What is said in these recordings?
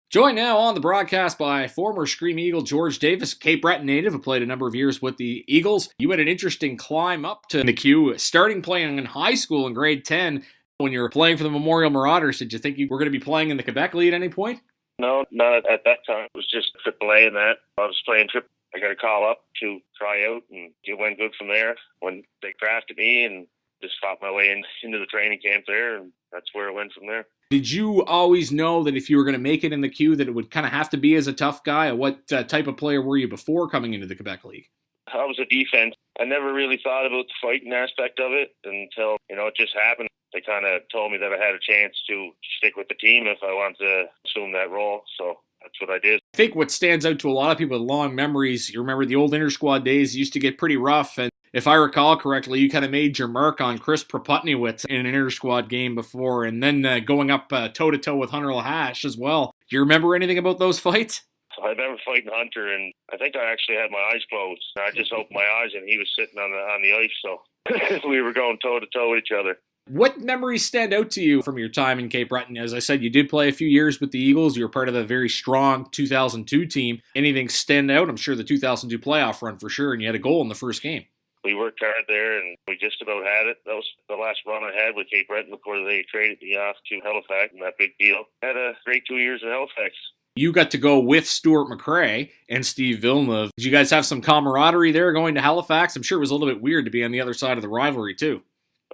Joined now on the broadcast by former Screaming Eagle George Davis, Cape Breton native, who played a number of years with the Eagles. You had an interesting climb up to the queue, starting playing in high school in grade 10. When you were playing for the Memorial Marauders, did you think you were going to be playing in the Quebec League at any point? No, not at that time. It was just AAA and that. I was playing triple. I got a call up to try out, and it went good from there. When they drafted me, and just fought my way into the training camp there, and that's where it went from there. Did you always know that if you were going to make it in the queue that it would kind of have to be as a tough guy? Or what type of player were you before coming into the Quebec League? I was a defense. I never really thought about the fighting aspect of it until, it just happened. They kind of told me that I had a chance to stick with the team if I wanted to assume that role. So that's what I did. I think what stands out to a lot of people with long memories, you remember the old inter-squad days used to get pretty rough. And if I recall correctly, you kind of made your mark on Chris Proputniewicz in an inter-squad game before, and then going up toe-to-toe with Hunter Lahash as well. Do you remember anything about those fights? I remember fighting Hunter, and I think I actually had my eyes closed. I just opened my eyes, and he was sitting on the ice, so we were going toe-to-toe with each other. What memories stand out to you from your time in Cape Breton? As I said, you did play a few years with the Eagles. You were part of the very strong 2002 team. Anything stand out? I'm sure the 2002 playoff run for sure, and you had a goal in the first game. We worked hard there, and we just about had it. That was the last run I had with Cape Breton before they traded me off to Halifax, and that big deal. I had a great 2 years at Halifax. You got to go with Stuart McRae and Steve Villeneuve. Did you guys have some camaraderie there going to Halifax? I'm sure it was a little bit weird to be on the other side of the rivalry, too.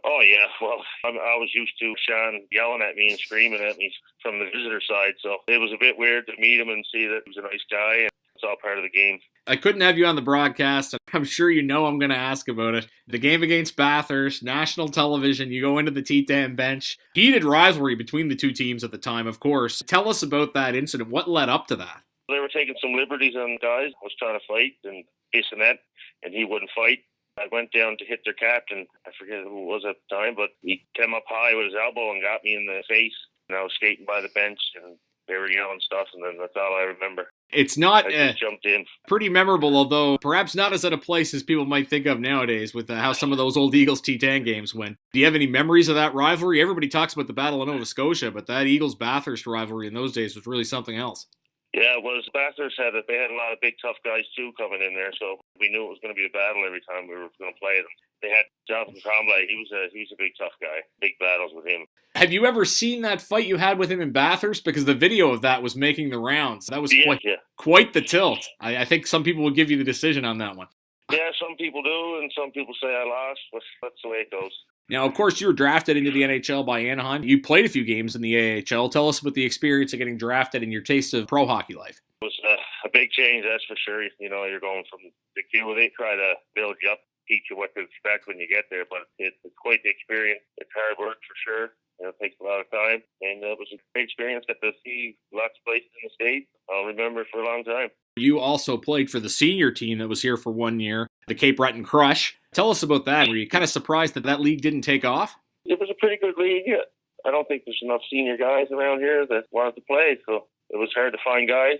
Oh, yeah. Well, I was used to Sean yelling at me and screaming at me from the visitor side, so it was a bit weird to meet him and see that he was a nice guy, and it's all part of the game. I couldn't have you on the broadcast, and I'm sure you know I'm going to ask about it. The game against Bathurst, national television, you go into the T10 bench. Heated rivalry between the two teams at the time, of course. Tell us about that incident. What led up to that? They were taking some liberties on guys. I was trying to fight and facing that, and he wouldn't fight. I went down to hit their captain. I forget who it was at the time, but he came up high with his elbow and got me in the face. And I was skating by the bench, and they were yelling stuff, and then that's all I remember. It's not I just jumped in. Pretty memorable, although perhaps not as at a place as people might think of nowadays with how some of those old Eagles T10 games went. Do you have any memories of that rivalry? Everybody talks about the Battle of Nova Scotia, but that Eagles-Bathurst rivalry in those days was really something else. Yeah, it was. Bathurst had they had a lot of big, tough guys, too, coming in there, so we knew it was going to be a battle every time we were going to play them. They had Jonathan Tremblay. He was a big, tough guy. Big battles with him. Have you ever seen that fight you had with him in Bathurst? Because the video of that was making the rounds. That was quite the tilt. I think some people will give you the decision on that one. Yeah, some people do, and some people say I lost, but that's the way it goes. Now, of course, you were drafted into the NHL by Anaheim. You played a few games in the AHL. Tell us about the experience of getting drafted and your taste of pro hockey life. It was a big change, that's for sure. You're going from the queue. They try to build you up, teach you what to expect when you get there, but it's quite the experience. It's hard work for sure. It takes a lot of time, and it was a great experience. Got to see lots of places in the States. I'll remember it for a long time. You also played for the senior team that was here for 1 year, the Cape Breton Crush. Tell us about that. Were you kind of surprised that league didn't take off? It was a pretty good league. I don't think there's enough senior guys around here that wanted to play, so it was hard to find guys.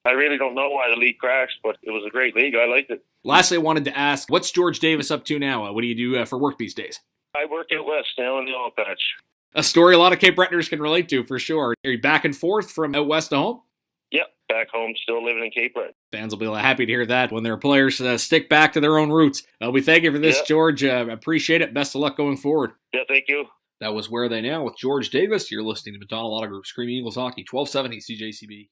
I really don't know why the league crashed, but it was a great league. I liked it. Lastly, I wanted to ask, what's George Davis up to now? What do you do for work these days? I work out west now in the oil patch. A story a lot of Cape Bretoners can relate to, for sure. Are you back and forth from out west to home? Yep, back home, still living in Cape Breton. Fans will be happy to hear that when their players stick back to their own roots. We thank you for this, George. Appreciate it. Best of luck going forward. Yeah, thank you. That was Where Are They Now with George Davis. You're listening to Battle Auto Group Screaming Eagles Hockey, 1270 CJCB.